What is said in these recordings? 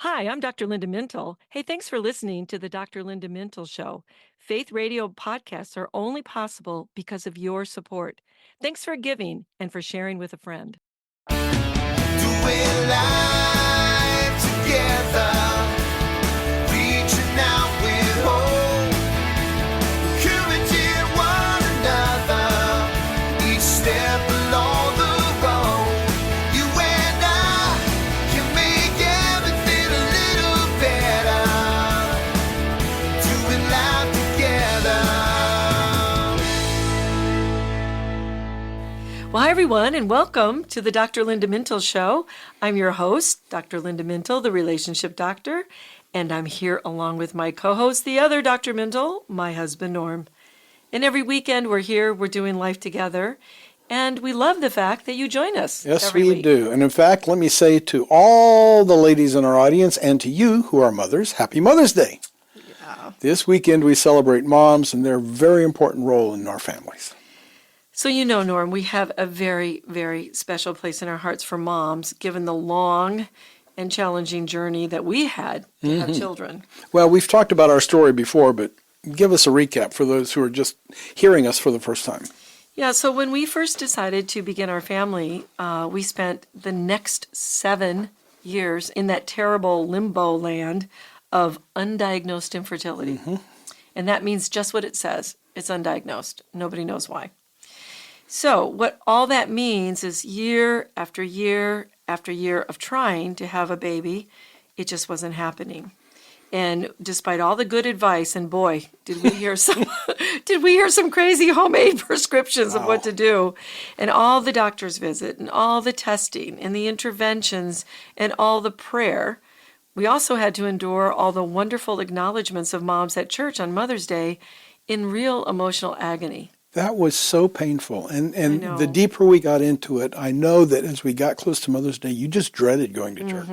Hi, I'm Dr. Linda Mintle. Hey, thanks for listening to the Dr. Linda Mintle Show. Faith radio podcasts are only possible because of your support. Thanks for giving and for sharing with a friend. Doing life together, reaching out with hope, encouraging one another, each step along the road. You and I can make everything a little better, doing life together. Well, hi, everyone, and welcome to the Dr. Linda Mintle Show. I'm your host, Dr. Linda Mintle, the relationship doctor, and I'm here along with my co-host, the other Dr. Mintle, my husband, Norm. And every weekend we're here, we're doing life together, and we love the fact that you join us. Yes, every we week. do. And in fact, let me say to all the ladies in our audience and to you who are mothers, Happy Mother's Day. Yeah. This weekend we celebrate moms and their very important role in our families. So you know, Norm, we have a very, very special place in our hearts for moms, given the long and challenging journey that we had to have children. Well, we've talked about our story before, but give us a recap for those who are just hearing us for the first time. Yeah, so when we first decided to begin our family, we spent the next 7 years in that terrible limbo land of undiagnosed infertility. And that means just what it says. It's undiagnosed. Nobody knows why. So what all that means is year after year after year of trying to have a baby, it just wasn't happening. And despite all the good advice, and boy, did we hear some crazy homemade prescriptions of what to do, and all the doctor's visit, and all the testing, and the interventions, and all the prayer, we also had to endure all the wonderful acknowledgments of moms at church on Mother's Day in real emotional agony. That was so painful. And know. the deeper we got into it, I know that as we got close to Mother's Day, you just dreaded going to church.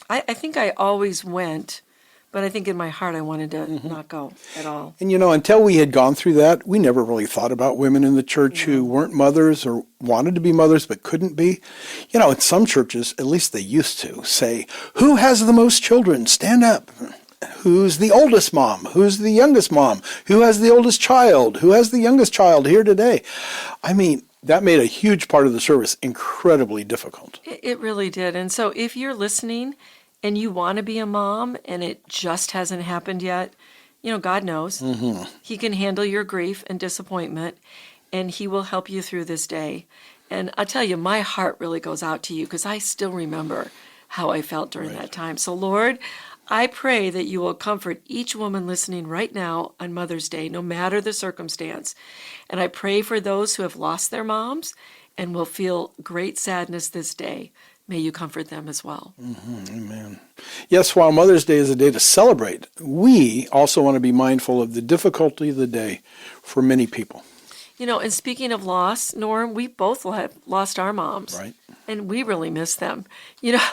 I think I always went, but I think in my heart I wanted to not go at all. And, you know, until we had gone through that, we never really thought about women in the church who weren't mothers or wanted to be mothers but couldn't be. You know, in some churches, at least they used to, say, who has the most children? Stand up. Who's the oldest mom? Who's the youngest mom? Who has the oldest child? Who has the youngest child here today? I mean, that made a huge part of the service incredibly difficult. It really did. And so if you're listening and you want to be a mom and it just hasn't happened yet, you know, God knows. He can handle your grief and disappointment, and He will help you through this day. And I tell you, my heart really goes out to you because I still remember how I felt during that time. So, Lord, I pray that you will comfort each woman listening right now on Mother's Day, no matter the circumstance. And I pray for those who have lost their moms and will feel great sadness this day. May you comfort them as well. Amen. Yes, while Mother's Day is a day to celebrate, we also want to be mindful of the difficulty of the day for many people. You know, and speaking of loss, Norm, we both have lost our moms. Right. And we really miss them. You know,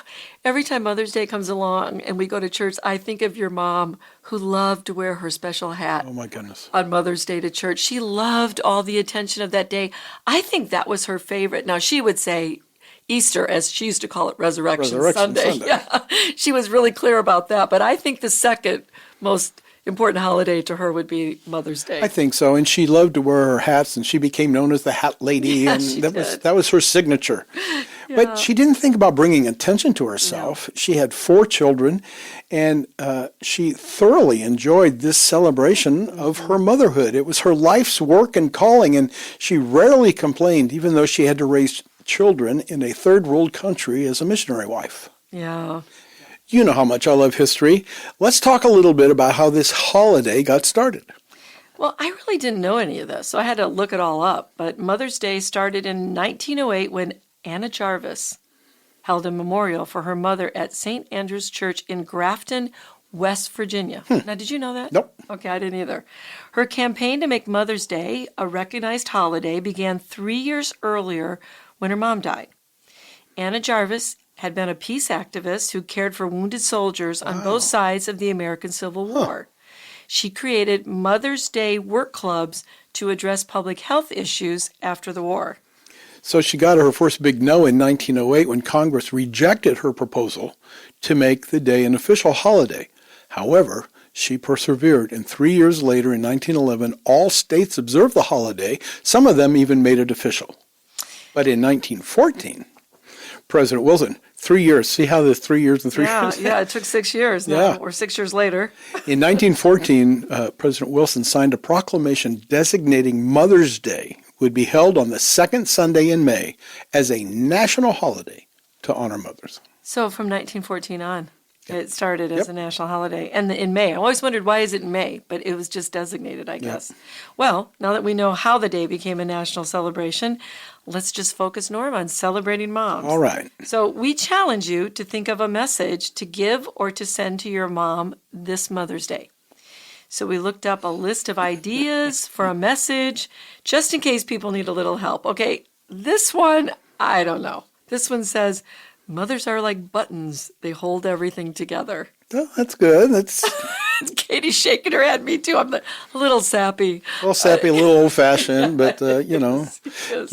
every time Mother's Day comes along and we go to church, I think of your mom who loved to wear her special hat. Oh, my goodness. On Mother's Day to church. She loved all the attention of that day. I think that was her favorite. Now, she would say Easter, as she used to call it, Resurrection Sunday. Yeah, she was really clear about that. But I think the second most important holiday to her would be Mother's Day. I think so. And she loved to wear her hats, and she became known as the Hat Lady. Yeah, and she that did. was her signature. Yeah. But she didn't think about bringing attention to herself. No. She had 4 children, and she thoroughly enjoyed this celebration of her motherhood. It was her life's work and calling, and she rarely complained, even though she had to raise children in a third world country as a missionary wife. Yeah. You know how much I love history. Let's talk a little bit about how this holiday got started. Well, I really didn't know any of this, so I had to look it all up. But Mother's Day started in 1908 when Anna Jarvis held a memorial for her mother at St. Andrew's Church in Grafton, West Virginia. Now, did you know that? Nope. Okay, I didn't either. Her campaign to make Mother's Day a recognized holiday began 3 years earlier when her mom died. Anna Jarvis had been a peace activist who cared for wounded soldiers on both sides of the American Civil War. She created Mother's Day work clubs to address public health issues after the war. So she got her first big no in 1908 when Congress rejected her proposal to make the day an official holiday. However, she persevered, and 3 years later, in 1911, all states observed the holiday. Some of them even made it official. But in 1914, President Wilson, 3 years, see how the 3 years and 3 years? Yeah, it took 6 years now. Yeah. We're 6 years later. In 1914, President Wilson signed a proclamation designating Mother's Day would be held on the second Sunday in May as a national holiday to honor mothers. So from 1914 on, it started as a national holiday. And in May. I always wondered, why is it in May? But it was just designated, I guess. Well, now that we know how the day became a national celebration, let's just focus, Norm, on celebrating moms. All right. So we challenge you to think of a message to give or to send to your mom this Mother's Day. So we looked up a list of ideas for a message, just in case people need a little help. Okay, this one, I don't know. This one says, mothers are like buttons. They hold everything together. Well, that's good. That's Katie's shaking her head. Me too. I'm a little sappy. a little sappy, a little old-fashioned, but, Yes.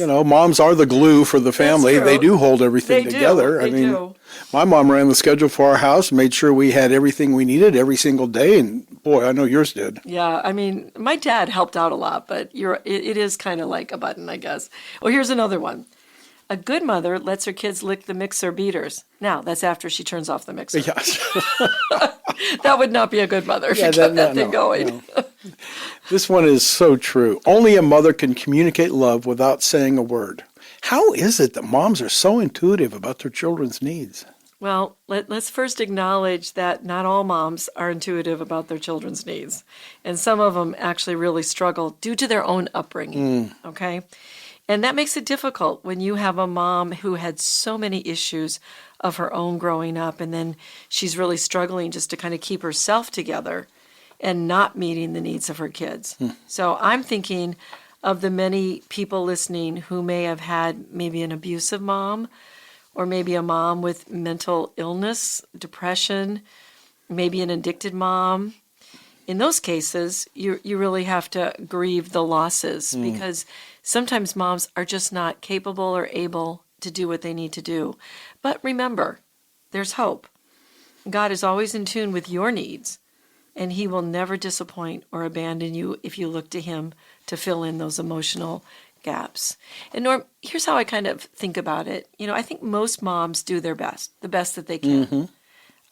moms are the glue for the family. true. They do hold everything They do. together. They do. My mom ran the schedule for our house, made sure we had everything we needed every single day, and boy, I know yours did. Yeah, I mean, my dad helped out a lot, but it is kind of like a button, I guess. Well, here's another one. A good mother lets her kids lick the mixer beaters. Now, that's after she turns off the mixer. Yes. That would not be a good mother if Yeah, you kept that- that thing no, going. no. This one is so true. Only a mother can communicate love without saying a word. How is it that moms are so intuitive about their children's needs? Well, let's first acknowledge that not all moms are intuitive about their children's needs. And some of them actually really struggle due to their own upbringing, okay? And that makes it difficult when you have a mom who had so many issues of her own growing up, and then she's really struggling just to kind of keep herself together and not meeting the needs of her kids. So I'm thinking of the many people listening who may have had maybe an abusive mom, or maybe a mom with mental illness, depression, maybe an addicted mom. In those cases, you really have to grieve the losses because sometimes moms are just not capable or able to do what they need to do. But remember, there's hope. God is always in tune with your needs, and he will never disappoint or abandon you if you look to him to fill in those emotional gaps. And Norm, here's how I kind of think about it. I think most moms do their best, the best that they can.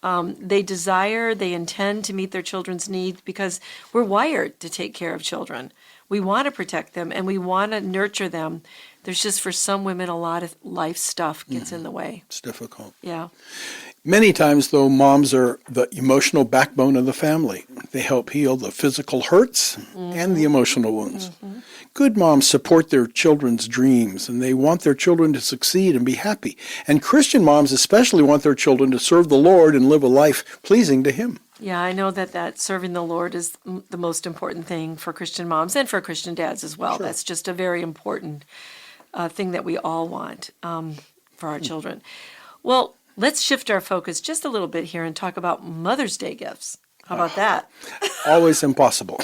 They intend to meet their children's needs because we're wired to take care of children. We want to protect them and we want to nurture them. There's just, for some women, a lot of life stuff gets in the way. It's difficult. Yeah. Many times, though, moms are the emotional backbone of the family. They help heal the physical hurts and the emotional wounds. Good moms support their children's dreams, and they want their children to succeed and be happy. And Christian moms especially want their children to serve the Lord and live a life pleasing to him. Yeah, I know that serving the Lord is the most important thing for Christian moms and for Christian dads as well. Sure. That's just a very important thing that we all want for our children. Well, let's shift our focus just a little bit here and talk about Mother's Day gifts. How about that? Always impossible.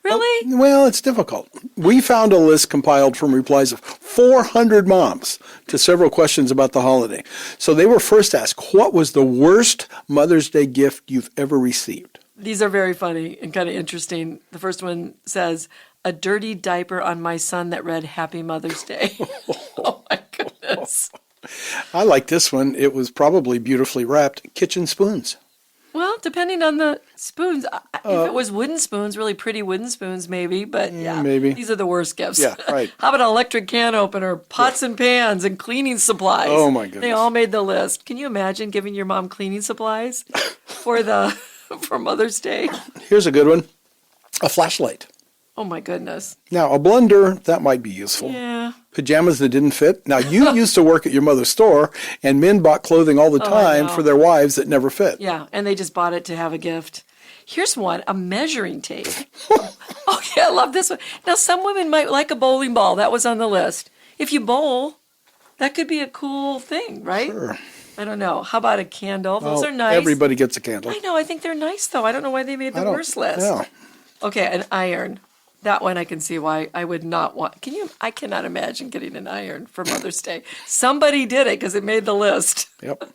Really? Well, it's difficult. We found a list compiled from replies of 400 moms to several questions about the holiday. So they were first asked, what was the worst Mother's Day gift you've ever received? These are very funny and kind of interesting. The first one says, a dirty diaper on my son that read Happy Mother's Day. Oh my goodness. I like this one. It was probably beautifully wrapped. Kitchen spoons. Well, depending on the spoons. If it was wooden spoons, really pretty wooden spoons, maybe. But yeah, maybe. These are the worst gifts. Yeah, right. How about an electric can opener, pots and pans, and cleaning supplies? Oh, my goodness. They all made the list. Can you imagine giving your mom cleaning supplies for Mother's Day? Here's a good one. A flashlight. Oh my goodness. Now, a blender, that might be useful. Yeah. Pajamas that didn't fit. Now, you used to work at your mother's store, and men bought clothing all the time know. for their wives that never fit. Yeah, and they just bought it to have a gift. Here's one, a measuring tape. Oh, yeah, I love this one. Now, some women might like a bowling ball. That was on the list. If you bowl, that could be a cool thing, right? Sure. I don't know. How about a candle? Those Well, are nice. Everybody gets a candle. I know. I think they're nice, though. I don't know why they made the worst list. Yeah. Okay, an iron. That one I can see why I would not want. I cannot imagine getting an iron for Mother's Day. Somebody did it because it made the list. Yep.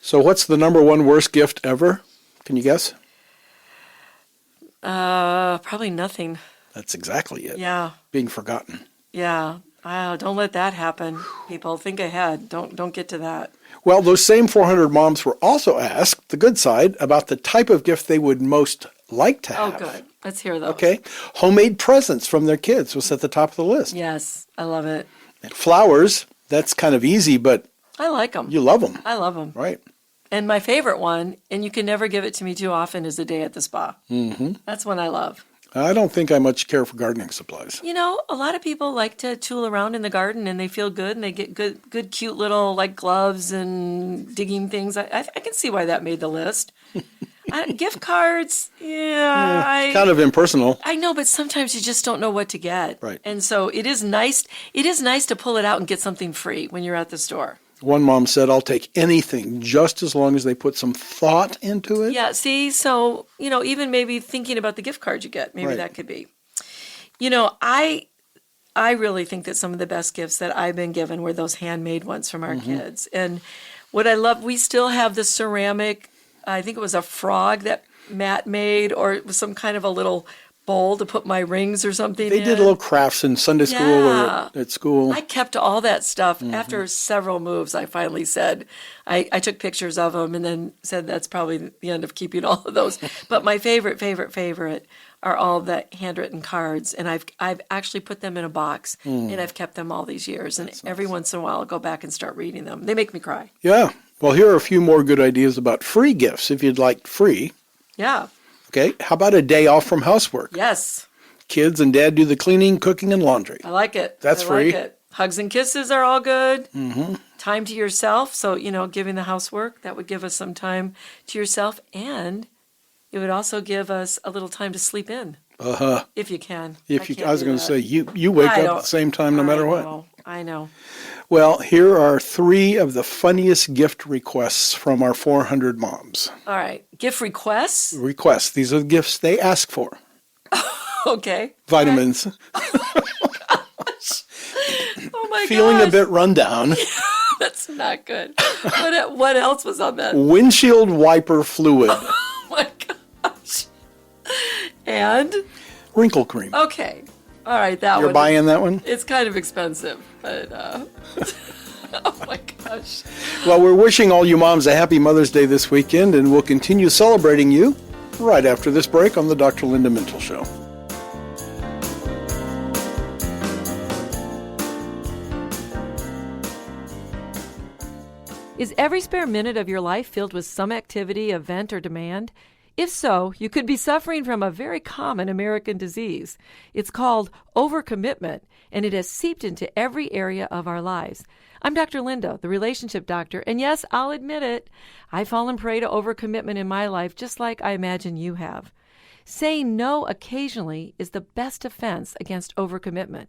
So what's the number one worst gift ever? Can you guess? Probably nothing. That's exactly it. Yeah. Being forgotten. Yeah. Don't let that happen. People, think ahead. Don't get to that. Well, those same 400 moms were also asked, the good side, about the type of gift they would most like to Oh, have. good. Let's hear those. Okay. Homemade presents from their kids was at the top of the list. Yes, I love it. Flowers, that's kind of easy, but I like them. you love them, I love them. right? And my favorite one, and you can never give it to me too often, is a day at the spa. Mm-hmm. That's one I love. I don't think I much care for gardening supplies. You know, a lot of people like to tool around in the garden and they feel good and they get good, cute little like gloves and digging things. I can see why that made the list. Gift cards, Kind of impersonal. I know, but sometimes you just don't know what to get. Right. And so it is nice. It is nice to pull it out and get something free when you're at the store. One mom said, I'll take anything just as long as they put some thought into it. Yeah, see, so, even maybe thinking about the gift card you get, maybe Right. that could be. I really think that some of the best gifts that I've been given were those handmade ones from our kids. And what I love, we still have the ceramic, I think it was a frog that Matt made, or it was some kind of a little bowl to put my rings or something They in. did little crafts in Sunday school Yeah. or at school. I kept all that stuff. After several moves, I finally said, I took pictures of them and then said that's probably the end of keeping all of those. But my favorite are all the handwritten cards. And I've actually put them in a box and I've kept them all these years. And every once in a while I'll go back and start reading them. They make me cry. Yeah. Well, here are a few more good ideas about free gifts if you'd like free. Yeah. Okay. How about a day off from housework? Yes. Kids and dad do the cleaning, cooking, and laundry. I like it. That's I free. Like it. Hugs and kisses are all good. Mm-hmm. Time to yourself. So, giving the housework, that would give us some time to yourself. And it would also give us a little time to sleep in. Uh-huh. If you can. I was going to say, you wake up at the same time no matter what. I know. Well, here are 3 of the funniest gift requests from our 400 moms. All right. Gift requests? Requests. These are the gifts they ask for. Okay. Vitamins. Oh my Feeling gosh. a bit run down. That's not good. What else was on that? Windshield wiper fluid. Oh my gosh. And? Wrinkle cream. Okay. All right. That You're one. buying that one? It's kind of expensive, but oh my gosh. Well, we're wishing all you moms a happy Mother's Day this weekend, and we'll continue celebrating you right after this break on the Dr. Linda Mintle Show. Is every spare minute of your life filled with some activity, event, or demand? If so, you could be suffering from a very common American disease. It's called overcommitment, and it has seeped into every area of our lives. I'm Dr. Linda, the relationship doctor, and yes, I'll admit it, I've fallen prey to overcommitment in my life just like I imagine you have. Saying no occasionally is the best defense against overcommitment.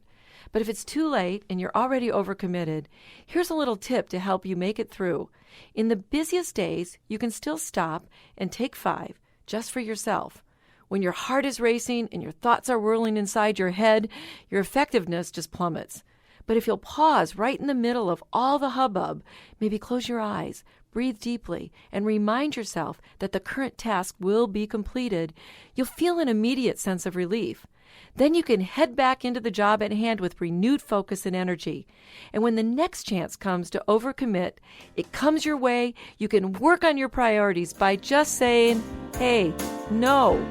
But if it's too late and you're already overcommitted, here's a little tip to help you make it through. In the busiest days, you can still stop and take 5 just for yourself. When your heart is racing and your thoughts are whirling inside your head, your effectiveness just plummets. But if you'll pause right in the middle of all the hubbub, maybe close your eyes, breathe deeply, and remind yourself that the current task will be completed, you'll feel an immediate sense of relief. Then you can head back into the job at hand with renewed focus and energy. And when the next chance comes to overcommit, it comes your way, you can work on your priorities by just saying, hey, no.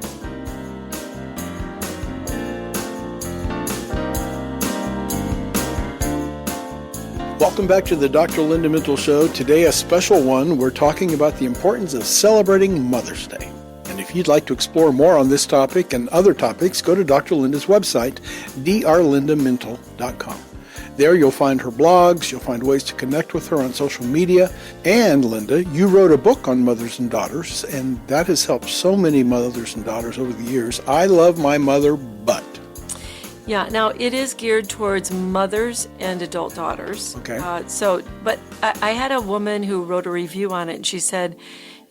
Welcome back to the Dr. Linda Mintle Show. Today, a special one. We're talking about the importance of celebrating Mother's Day. And if you'd like to explore more on this topic and other topics, go to Dr. Linda's website, drlindamintle.com. There you'll find her blogs, you'll find ways to connect with her on social media. And Linda, you wrote a book on mothers and daughters, and that has helped so many mothers and daughters over the years. I love my mother, but... Yeah, now it is geared towards mothers and adult daughters. Okay. But I had a woman who wrote a review on it, and she said,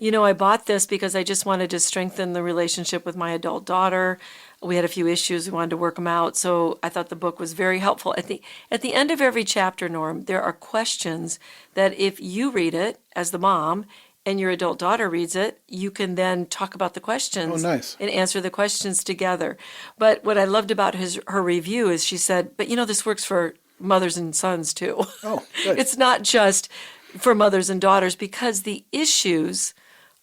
I bought this because I just wanted to strengthen the relationship with my adult daughter. We had a few issues, we wanted to work them out. So I thought the book was very helpful. At the end of every chapter, Norm, there are questions that if you read it as the mom and your adult daughter reads it, you can then talk about the questions nice. and answer the questions together. But what I loved about her review is she said, but this works for mothers and sons too. Oh, good. It's not just for mothers and daughters because the issues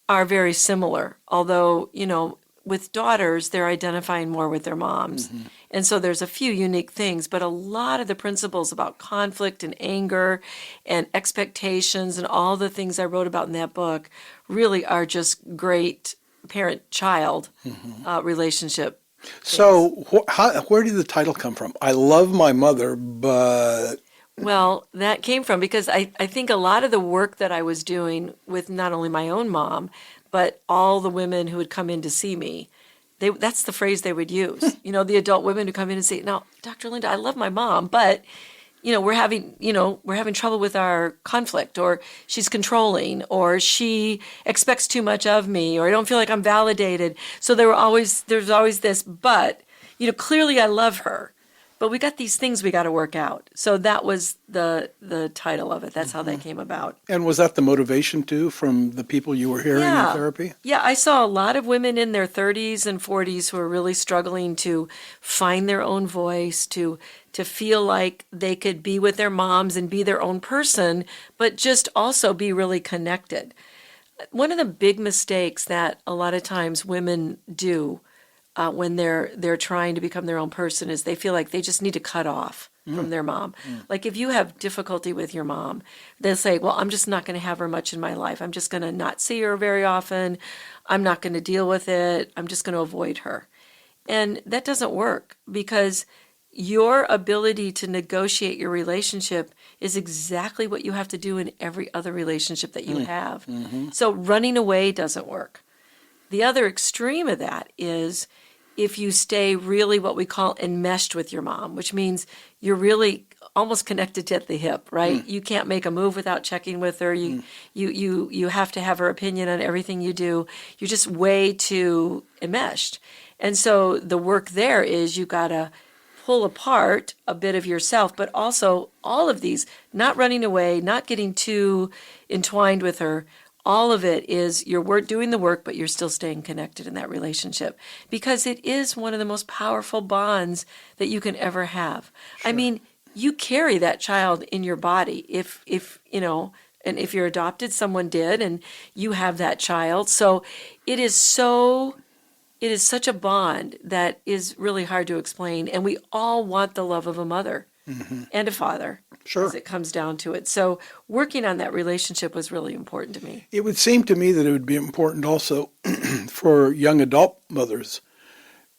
are very similar. Although, with daughters, they're identifying more with their moms. Mm-hmm. And so there's a few unique things, but a lot of the principles about conflict and anger and expectations and all the things I wrote about in that book really are just great parent-child relationship. So where did the title come from? I love my mother, but... Well, that came from because I think a lot of the work that I was doing with not only my own mom, but all the women who would come in to see me, that's the phrase they would use. The adult women who come in and say, "Now, Dr. Linda, I love my mom, but we're having trouble with our conflict, or she's controlling, or she expects too much of me, or I don't feel like I'm validated." So there's always this, but clearly I love her. But we got these things we got to work out. So that was the title of it. That's how that came about. And was that the motivation, too, from the people you were hearing in therapy? Yeah, I saw a lot of women in their 30s and 40s who are really struggling to find their own voice, to feel like they could be with their moms and be their own person, but just also be really connected. One of the big mistakes that a lot of times women do when they're trying to become their own person is they feel like they just need to cut off from their mom. Like if you have difficulty with your mom, they'll say, well, I'm just not going to have her much in my life. I'm just going to not see her very often. I'm not going to deal with it. I'm just going to avoid her. And that doesn't work because your ability to negotiate your relationship is exactly what you have to do in every other relationship that you have. So running away doesn't work. The other extreme of that is if you stay really what we call enmeshed with your mom, which means you're really almost connected at the hip, right? You can't make a move without checking with her. You have to have her opinion on everything you do. You're just way too enmeshed. And so the work there is you got to pull apart a bit of yourself, but also all of these, not running away, not getting too entwined with her. All of it is you're doing the work, but you're still staying connected in that relationship because it is one of the most powerful bonds that you can ever have. Sure. I mean, you carry that child in your body if and if you're adopted, someone did, and you have that child. So it is such a bond that is really hard to explain. And we all want the love of a mother and a father. Sure. As it comes down to it. So working on that relationship was really important to me. It would seem to me that it would be important also for young adult mothers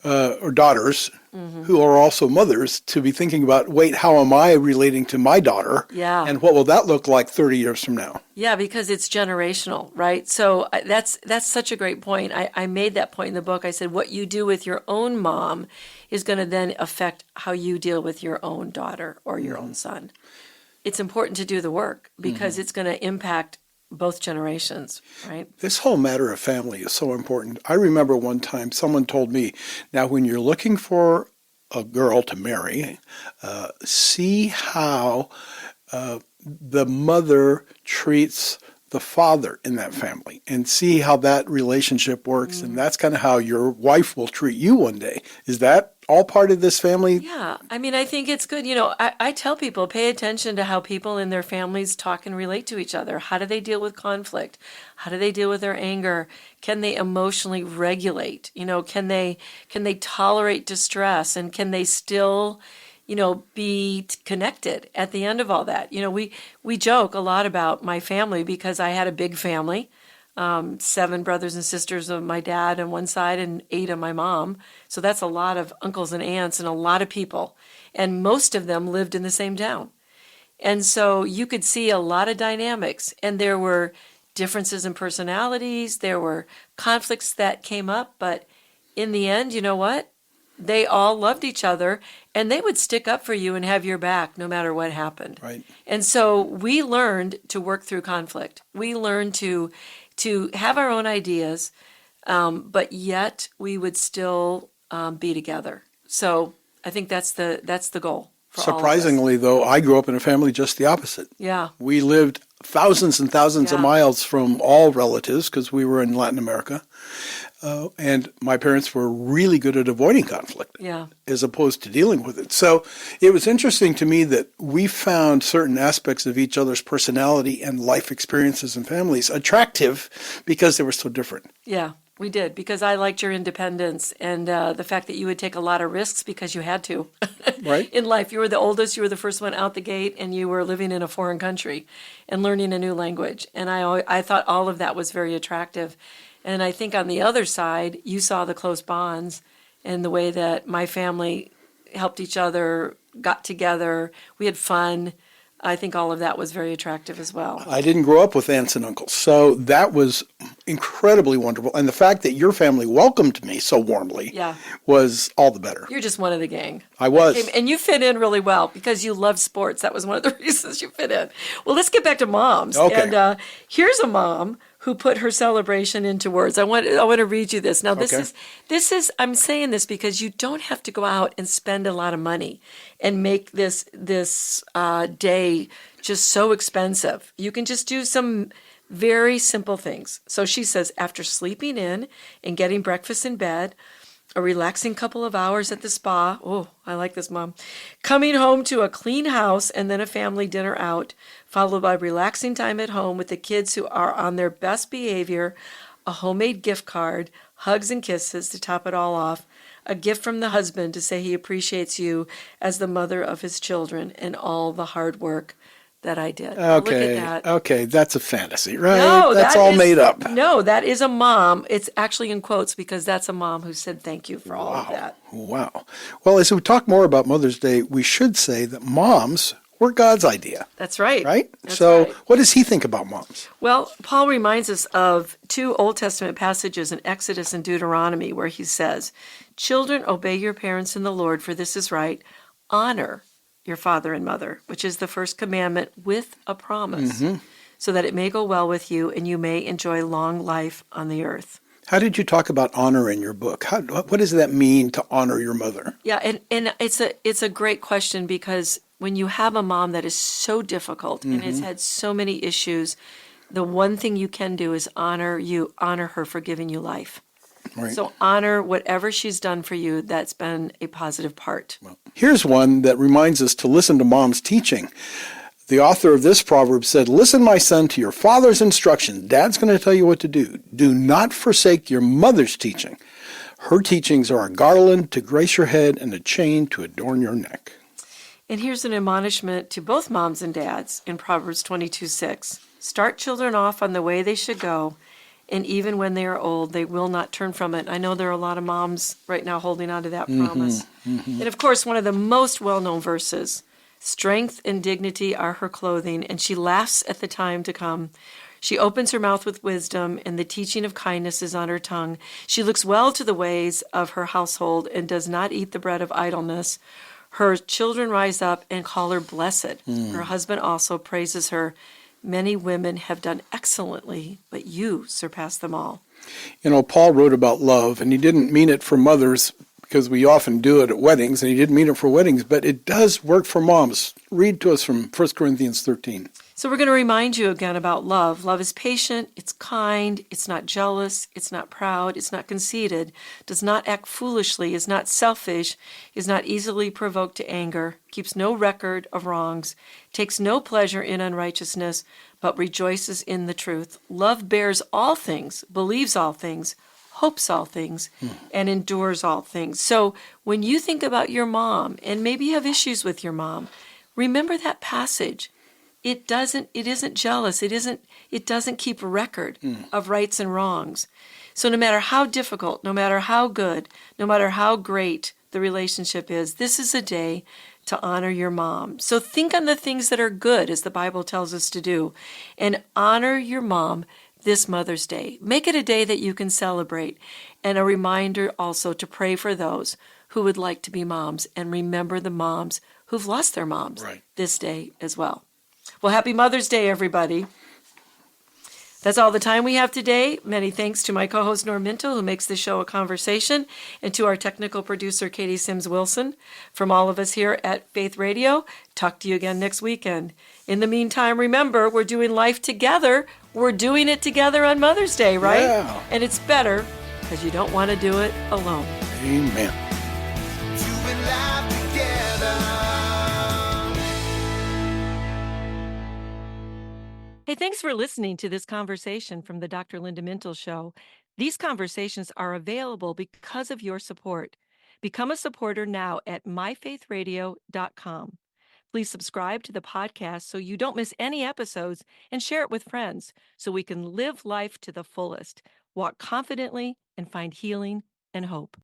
or daughters who are also mothers to be thinking about, wait, how am I relating to my daughter? Yeah. And what will that look like 30 years from now? Yeah, because it's generational, right? So that's such a great point. I made that point in the book. I said, what you do with your own mom is going to then affect how you deal with your own daughter or your own son. It's important to do the work because it's going to impact both generations, right? This whole matter of family is so important. I remember one time someone told me, now when you're looking for a girl to marry, see how the mother treats the father in that family and see how that relationship works. And that's kind of how your wife will treat you one day. Is that all part of this family? Yeah. I mean, I think it's good. I tell people, pay attention to how people in their families talk and relate to each other. How do they deal with conflict? How do they deal with their anger? Can they emotionally regulate? Can they tolerate distress? And can they still, be connected at the end of all that? We joke a lot about my family because I had a big family. 7 brothers and sisters of my dad on one side and 8 of my mom. So that's a lot of uncles and aunts and a lot of people. And most of them lived in the same town. And so you could see a lot of dynamics. And there were differences in personalities. There were conflicts that came up. But in the end, you know what? They all loved each other and they would stick up for you and have your back no matter what happened. Right. And so we learned to work through conflict. We learned to to have our own ideas, but yet we would still be together. So I think that's the goal for all of us. Surprisingly, though, I grew up in a family just the opposite. Yeah. We lived thousands and thousands of Yeah. miles from all relatives because we were in Latin America. And my parents were really good at avoiding conflict Yeah. as opposed to dealing with it. So it was interesting to me that we found certain aspects of each other's personality and life experiences and families attractive because they were so different. Yeah, we did, because I liked your independence and the fact that you would take a lot of risks because you had to. Right. In life, you were the oldest, you were the first one out the gate, and you were living in a foreign country and learning a new language. And I thought all of that was very attractive. And I think on the other side, you saw the close bonds and the way that my family helped each other, got together, we had fun. I think all of that was very attractive as well. I didn't grow up with aunts and uncles, so that was incredibly wonderful. And the fact that your family welcomed me so warmly Yeah. was all the better. You're just one of the gang. I was. And you fit in really well because you love sports. That was one of the reasons you fit in. Well, let's get back to moms. Okay. And here's a mom who put her celebration into words. I want to read you this. Now, this is I'm saying this because you don't have to go out and spend a lot of money and make this day just so expensive. You can just do some very simple things. So she says, after sleeping in and getting breakfast in bed, a relaxing couple of hours at the spa. Oh, I like this, Mom. Coming home to a clean house and then a family dinner out, followed by relaxing time at home with the kids who are on their best behavior, a homemade gift card, hugs and kisses to top it all off, a gift from the husband to say he appreciates you as the mother of his children and all the hard work that I did. Now, look Okay. at that. Okay, that's a fantasy, right? No, that's that all is- made up. No, that is a mom. It's actually in quotes because that's a mom who said thank you for all of that. Wow. Well, as we talk more about Mother's Day, we should say that moms were God's idea, That's right. right? That's So right. what does he think about moms? Well, Paul reminds us of two Old Testament passages in Exodus and Deuteronomy where he says, "Children, obey your parents in the Lord, for this is right. Honor your father and mother," which is the first commandment with a promise, so that it may go well with you and you may enjoy long life on the earth. How did you talk about honor in your book? What does that mean to honor your mother? Yeah, and it's a great question because when you have a mom that is so difficult and has had so many issues, the one thing you can do is honor her for giving you life. Right. So honor whatever she's done for you that's been a positive part. Here's one that reminds us to listen to mom's teaching. The author of this proverb said, "Listen, my son, to your father's instruction. Dad's going to tell you what to do. Do not forsake your mother's teaching. Her teachings are a garland to grace your head and a chain to adorn your neck." And here's an admonishment to both moms and dads in Proverbs 22:6. Start children off on the way they should go, and even when they are old, they will not turn from it. I know there are a lot of moms right now holding on to that promise. And of course, one of the most well-known verses, strength and dignity are her clothing, and she laughs at the time to come. She opens her mouth with wisdom, and the teaching of kindness is on her tongue. She looks well to the ways of her household and does not eat the bread of idleness. Her children rise up and call her blessed. Her husband also praises her. Many women have done excellently, but you surpass them all. You know, Paul wrote about love, and he didn't mean it for mothers because we often do it at weddings, and he didn't mean it for weddings, but it does work for moms. Read to us from 1 Corinthians 13. So we're going to remind you again about love. Love is patient, it's kind, it's not jealous, it's not proud, it's not conceited, does not act foolishly, is not selfish, is not easily provoked to anger, keeps no record of wrongs, takes no pleasure in unrighteousness, but rejoices in the truth. Love bears all things, believes all things, hopes all things, and endures all things. So when you think about your mom, and maybe you have issues with your mom, remember that passage. It isn't jealous. It doesn't keep a record of rights and wrongs. So no matter how difficult, no matter how good, no matter how great the relationship is, this is a day to honor your mom. So think on the things that are good, as the Bible tells us to do, and honor your mom this Mother's Day. Make it a day that you can celebrate, and a reminder also to pray for those who would like to be moms, and remember the moms who've lost their moms Right. this day as well. Well, happy Mother's Day, everybody. That's all the time we have today. Many thanks to my co-host Norm Minto, who makes the show a conversation, and to our technical producer Katie Sims Wilson. From all of us here at Faith Radio, talk to you again next weekend. In the meantime, remember, we're doing life together. We're doing it together on Mother's Day, right? Yeah. And it's better because you don't want to do it alone. Amen. Doing life together. Hey, thanks for listening to this conversation from the Dr. Linda Mintle Show. These conversations are available because of your support. Become a supporter now at myfaithradio.com. Please subscribe to the podcast so you don't miss any episodes, and share it with friends so we can live life to the fullest, walk confidently, and find healing and hope.